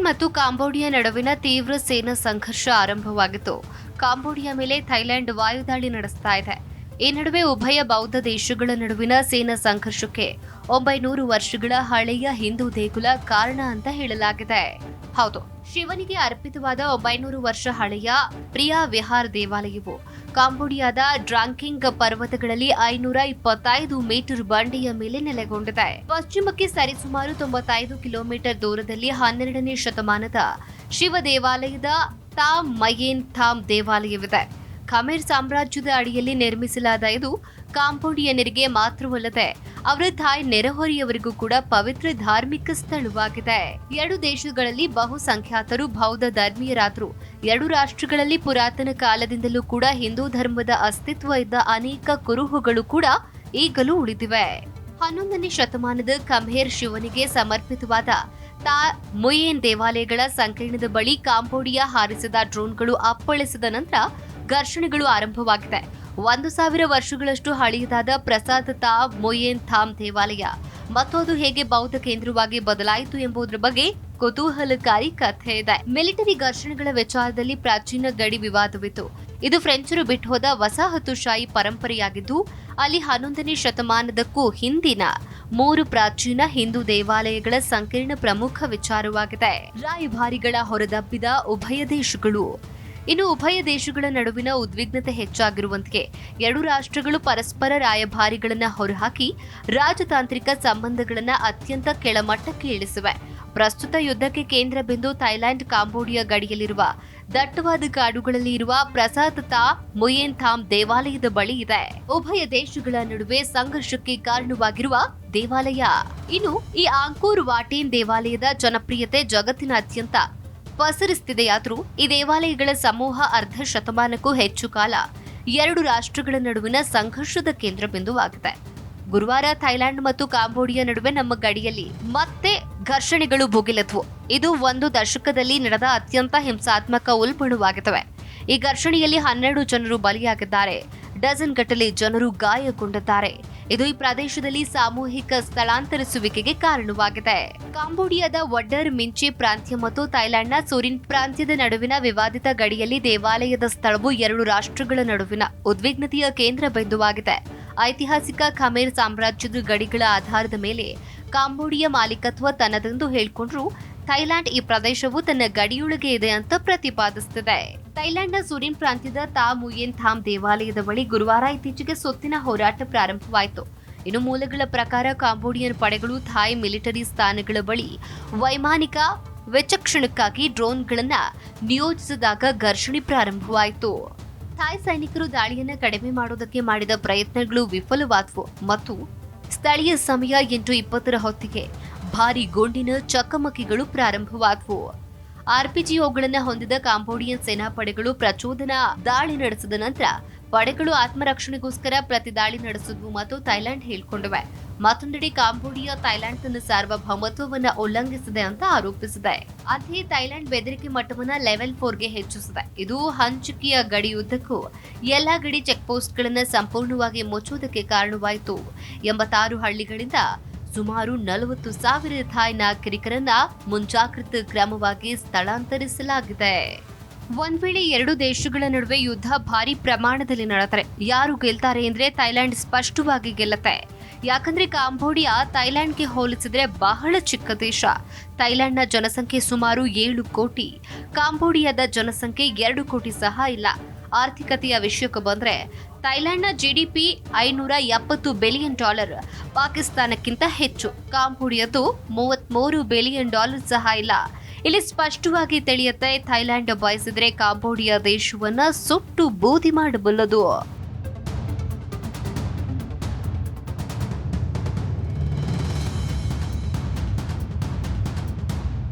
Thailand ಮತ್ತು Cambodia ನಡುವಿನ ತೀವ್ರ ಸೇನಾ ಸಂಘರ್ಷ ಆರಂಭವಾಗಿತ್ತು. ಕಾಂಬೋಡಿಯಾ ಮೇಲೆ ಥೈಲ್ಯಾಂಡ್ ವಾಯುದಾಳಿ ನಡೆಸ್ತಾ ಇದೆ. ಈ ನಡುವೆ ಉಭಯ ಬೌದ್ಧ ದೇಶಗಳ ನಡುವಿನ ಸೇನಾ ಸಂಘರ್ಷಕ್ಕೆ 900 ವರ್ಷಗಳ ಹಳೆಯ ಹಿಂದೂ ದೇಗುಲ ಕಾರಣ ಅಂತ ಹೇಳಲಾಗಿದೆ. ಹೌದು, ಶಿವನಿಗೆ ಅರ್ಪಿತವಾದ 900 ವರ್ಷ ಹಳೆಯ ಪ್ರಿಯಾ ವಿಹಾರ್ ದೇವಾಲಯವು ಕಾಂಬೋಡಿಯಾದ ಡ್ರಾಂಕಿಂಗ್ ಪರ್ವತಗಳಲ್ಲಿ 525 ಮೀಟರ್ ಬಂಡೆಯ ಮೇಲೆ ನೆಲೆಗೊಂಡಿದೆ. ಪಶ್ಚಿಮಕ್ಕೆ ಸರಿಸುಮಾರು 95 ಕಿಲೋಮೀಟರ್ ದೂರದಲ್ಲಿ 12ನೇ ಶತಮಾನದ ಶಿವ ದೇವಾಲಯದ ತಾಮ್ ಮಯೇನ್ ಥಾಮ್ ದೇವಾಲಯವಿದೆ. ಖಮೇರ್ ಸಾಮ್ರಾಜ್ಯದ ಅಡಿಯಲ್ಲಿ ನಿರ್ಮಿಸಲಾದ ಇದು ಕಾಂಬೋಡಿಯನ್ನರಿಗೆ ಮಾತ್ರವಲ್ಲದೆ ಅವರ ಥಾಯ್ ನೆರೆಹೊರೆಯವರಿಗೂ ಕೂಡ ಪವಿತ್ರ ಧಾರ್ಮಿಕ ಸ್ಥಳವಾಗಿದೆ. ಎರಡು ದೇಶಗಳಲ್ಲಿ ಬಹುಸಂಖ್ಯಾತರು ಬೌದ್ಧ ಧರ್ಮೀಯರಾದರೂ ಎರಡು ರಾಷ್ಟ್ರಗಳಲ್ಲಿ ಪುರಾತನ ಕಾಲದಿಂದಲೂ ಕೂಡ ಹಿಂದೂ ಧರ್ಮದ ಅಸ್ತಿತ್ವ ಇದ್ದ ಅನೇಕ ಕುರುಹುಗಳು ಕೂಡ ಈಗಲೂ ಉಳಿದಿವೆ. 11ನೇ ಶತಮಾನದ ಖಮೇರ್ ಶಿವನಿಗೆ ಸಮರ್ಪಿತವಾದ ತಾ ಮುಯೇನ್ ದೇವಾಲಯಗಳ ಸಂಕೀರ್ಣದ ಬಳಿ ಕಾಂಬೋಡಿಯಾ ಹಾರಿಸಿದ ಡ್ರೋನ್ಗಳು ಅಪ್ಪಳಿಸಿದ ನಂತರ ಘರ್ಷಣೆಗಳು ಆರಂಭವಾಗಿದೆ. 1000 ವರ್ಷಗಳಷ್ಟು ಹಳೆಯದಾದ ಪ್ರಸಾದ್ ತಾ ಮೊಯೇನ್ ಥಾಮ್ ದೇವಾಲಯ ಮತ್ತು ಅದು ಹೇಗೆ ಬೌದ್ಧ ಕೇಂದ್ರವಾಗಿ ಬದಲಾಯಿತು ಎಂಬುದರ ಬಗ್ಗೆ ಕುತೂಹಲಕಾರಿ ಕಥೆ ಇದೆ. ಮಿಲಿಟರಿ ಘರ್ಷಣೆಗಳ ವಿಚಾರದಲ್ಲಿ ಪ್ರಾಚೀನ ಗಡಿ ವಿವಾದವಿತ್ತು. ಇದು ಫ್ರೆಂಚರು ಬಿಟ್ಟು ಹೋದ ವಸಾಹತುಶಾಹಿ ಪರಂಪರೆಯಾಗಿದ್ದು, ಅಲ್ಲಿ 11ನೇ ಶತಮಾನದಕ್ಕೂ ಹಿಂದಿನ 3 ಪ್ರಾಚೀನ ಹಿಂದೂ ದೇವಾಲಯಗಳ ಸಂಕೀರ್ಣ ಪ್ರಮುಖ ವಿಚಾರವಾಗಿದೆ. ರಾಯಭಾರಿಗಳ ಹೊರದಬ್ಬಿದ ಉಭಯ ದೇಶಗಳು. ಇನ್ನು ಉಭಯ ದೇಶಗಳ ನಡುವಿನ ಉದ್ವಿಗ್ನತೆ ಹೆಚ್ಚಾಗಿರುವಂತೆಯೇ ಎರಡು ರಾಷ್ಟ್ರಗಳು ಪರಸ್ಪರ ರಾಯಭಾರಿಗಳನ್ನ ಹೊರಹಾಕಿ ರಾಜತಾಂತ್ರಿಕ ಸಂಬಂಧಗಳನ್ನ ಅತ್ಯಂತ ಕೆಳಮಟ್ಟಕ್ಕೆ ಇಳಿಸಿವೆ. ಪ್ರಸ್ತುತ ಯುದ್ಧಕ್ಕೆ ಕೇಂದ್ರ ಬಿಂದು ಥೈಲ್ಯಾಂಡ್ ಕಾಂಬೋಡಿಯಾ ಗಡಿಯಲ್ಲಿರುವ ದಟ್ಟವಾದ ಕಾಡುಗಳಲ್ಲಿ ಇರುವ ಪ್ರಸಾದ್ ತಾ ಮುಯೇನ್ ಥಾಮ್ ದೇವಾಲಯದ ಬಳಿ ಇದೆ. ಉಭಯ ದೇಶಗಳ ನಡುವೆ ಸಂಘರ್ಷಕ್ಕೆ ಕಾರಣವಾಗಿರುವ ದೇವಾಲಯ. ಇನ್ನು ಈ ಆಂಕೋರ್ ವಾಟೇನ್ ದೇವಾಲಯದ ಜನಪ್ರಿಯತೆ ಜಗತ್ತಿನಾದ್ಯಂತ ಪಸರಿಸುತ್ತಿದೆಯಾದರೂ ಈ ದೇವಾಲಯಗಳ ಸಮೂಹ ಅರ್ಧ ಶತಮಾನಕ್ಕೂ ಹೆಚ್ಚು ಕಾಲ ಎರಡು ರಾಷ್ಟ್ರಗಳ ನಡುವಿನ ಸಂಘರ್ಷದ ಕೇಂದ್ರ ಬಿಂದುವಾಗಿದೆ. ಗುರುವಾರ ಥೈಲ್ಯಾಂಡ್ ಮತ್ತು ಕಾಂಬೋಡಿಯಾ ನಡುವೆ ನಮ್ಮ ಗಡಿಯಲ್ಲಿ ಮತ್ತೆ ಘರ್ಷಣೆಗಳು ಭುಗಿಲೆದ್ವು. ಇದು 1 ದಶಕದಲ್ಲಿ ನಡೆದ ಅತ್ಯಂತ ಹಿಂಸಾತ್ಮಕ ಉಲ್ಬಣವಾಗಿವೆ. ಈ ಘರ್ಷಣೆಯಲ್ಲಿ 12 ಜನರು ಬಲಿಯಾಗಿದ್ದಾರೆ, ಡಜನ್ ಗಟ್ಟಲೆ ಜನರು ಗಾಯಗೊಂಡಿದ್ದಾರೆ. ಇದು ಈ ಪ್ರದೇಶದಲ್ಲಿ ಸಾಮೂಹಿಕ ಸ್ಥಳಾಂತರಿಸುವಿಕೆಗೆ ಕಾರಣವಾಗಿದೆ. ಕಾಂಬೋಡಿಯಾದ ವಡ್ಡರ್ ಮಿಂಚೆ ಪ್ರಾಂತ್ಯ ಮತ್ತು ಥೈಲ್ಯಾಂಡ್ನ ಸುರಿನ್ ಪ್ರಾಂತ್ಯದ ನಡುವಿನ ವಿವಾದಿತ ಗಡಿಯಲ್ಲಿ ದೇವಾಲಯದ ಸ್ಥಳವು ಎರಡು ರಾಷ್ಟ್ರಗಳ ನಡುವಿನ ಉದ್ವಿಗ್ನತೆಯ ಕೇಂದ್ರ ಬಿಂದುವಾಗಿದೆ. ಐತಿಹಾಸಿಕ ಖಮೇರ್ ಸಾಮ್ರಾಜ್ಯದ ಗಡಿಗಳ ಆಧಾರದ ಮೇಲೆ ಕಾಂಬೋಡಿಯಾ ಮಾಲೀಕತ್ವ ತನ್ನದೆಂದು ಹೇಳಿಕೊಂಡ್ರು ಥೈಲ್ಯಾಂಡ್ ಈ ಪ್ರದೇಶವು ತನ್ನ ಗಡಿಯೊಳಗೆ ಇದೆ ಅಂತ ಪ್ರತಿಪಾದಿಸುತ್ತಿದೆ. ಥೈಲ್ಯಾಂಡ್ನ ಸುರಿನ್ ಪ್ರಾಂತ್ಯದ ತಾ ಮುಯೇನ್ ಥಾಮ್ ದೇವಾಲಯದ ಬಳಿ ಗುರುವಾರ ಇತ್ತೀಚೆಗೆ ಸುತ್ತಿನ ಹೋರಾಟ ಪ್ರಾರಂಭವಾಯಿತು. ಇನ್ನು ಮೂಲಗಳ ಪ್ರಕಾರ ಕಾಂಬೋಡಿಯನ್ ಪಡೆಗಳು ಥಾಯ್ ಮಿಲಿಟರಿ ಸ್ಥಾನಗಳ ಬಳಿ ವೈಮಾನಿಕ ವಿಚಕ್ಷಣಕ್ಕಾಗಿ ಡ್ರೋನ್ಗಳನ್ನ ನಿಯೋಜಿಸಿದಾಗ ಘರ್ಷಣೆ ಪ್ರಾರಂಭವಾಯಿತು. ಥಾಯ್ ಸೈನಿಕರು ದಾಳಿಯನ್ನ ಕಡಿಮೆ ಮಾಡುವುದಕ್ಕೆ ಮಾಡಿದ ಪ್ರಯತ್ನಗಳು ವಿಫಲವಾದವು ಮತ್ತು ಸ್ಥಳೀಯ ಸಮಯ 8:20 ಹೊತ್ತಿಗೆ ಭಾರಿ ಗುಂಡಿನ ಚಕಮಕಿಗಳು ಪ್ರಾರಂಭವಾದವು. ಆರ್ಪಿಜಿಒಗಳನ್ನು ಹೊಂದಿದ ಕಾಂಬೋಡಿಯನ್ ಸೇನಾಪಡೆಗಳು ಪ್ರಚೋದನಾ ದಾಳಿ ನಡೆಸಿದ ನಂತರ ಪಡೆಗಳು ಆತ್ಮರಕ್ಷಣೆಗೋಸ್ಕರ ಪ್ರತಿದಾಳಿ ನಡೆಸಿದ್ವು ಮತ್ತು ಥೈಲ್ಯಾಂಡ್ ಹೇಳಿಕೊಂಡಿವೆ. ಮತ್ತೊಂದೆಡೆ ಕಾಂಬೋಡಿಯಾ ಥೈಲ್ಯಾಂಡ್ ತನ್ನ ಸಾರ್ವಭೌಮತ್ವವನ್ನು ಉಲ್ಲಂಘಿಸಿದೆ ಅಂತ ಆರೋಪಿಸಿದೆ. ಅಂತೆಯೇ ಥೈಲ್ಯಾಂಡ್ ಬೆದರಿಕೆ ಮಟ್ಟವನ್ನು ಲೆವೆಲ್ 4ಗೆ ಹೆಚ್ಚಿಸಿದೆ. ಇದು ಹಂಚಿಕೆಯ ಗಡಿಯುದ್ದಕ್ಕೂ ಎಲ್ಲಾ ಗಡಿ ಚೆಕ್ಪೋಸ್ಟ್ಗಳನ್ನು ಸಂಪೂರ್ಣವಾಗಿ ಮುಚ್ಚುವುದಕ್ಕೆ ಕಾರಣವಾಯಿತು. 86 ಹಳ್ಳಿಗಳಿಂದ ಸುಮಾರು 40,000 ಥಾಯ್ ನಾಗರಿಕರನ್ನ ಮುಂಜಾಗ್ರತಾ ಕ್ರಮವಾಗಿ ಸ್ಥಳಾಂತರಿಸಲಾಗಿದೆ. ಒಂದ್ ವೇಳೆ ಎರಡು ದೇಶಗಳ ನಡುವೆ ಯುದ್ಧ ಭಾರಿ ಪ್ರಮಾಣದಲ್ಲಿ ನಡೆದರೆ ಯಾರು ಗೆಲ್ತಾರೆ ಅಂದ್ರೆ ಥೈಲ್ಯಾಂಡ್ ಸ್ಪಷ್ಟವಾಗಿ ಗೆಲ್ಲುತ್ತೆ. ಯಾಕಂದ್ರೆ ಕಾಂಬೋಡಿಯಾ ಥೈಲ್ಯಾಂಡ್ಗೆ ಹೋಲಿಸಿದ್ರೆ ಬಹಳ ಚಿಕ್ಕ ದೇಶ. ಥೈಲ್ಯಾಂಡ್ನ ಜನಸಂಖ್ಯೆ ಸುಮಾರು 7 ಕೋಟಿ, ಕಾಂಬೋಡಿಯಾದ ಜನಸಂಖ್ಯೆ 2 ಕೋಟಿ ಸಹ ಇಲ್ಲ. ಆರ್ಥಿಕತೆಯ ವಿಷಯಕ್ಕೆ ಬಂದ್ರೆ ಥೈಲ್ಯಾಂಡ್ನ ಜಿಡಿಪಿ $570 ಬಿಲಿಯನ್, ಪಾಕಿಸ್ತಾನಕ್ಕಿಂತ ಹೆಚ್ಚು. ಕಾಂಬೋಡಿಯಾದು $33 ಬಿಲಿಯನ್ ಸಹ ಇಲ್ಲ. ಇಲ್ಲಿ ಸ್ಪಷ್ಟವಾಗಿ ತಿಳಿಯುತ್ತೆ, ಥೈಲ್ಯಾಂಡ್ ಬಯಸಿದ್ರೆ ಕಾಂಬೋಡಿಯಾ ದೇಶವನ್ನ ಸುಟ್ಟು ಬೂದಿ ಮಾಡಬಲ್ಲದು.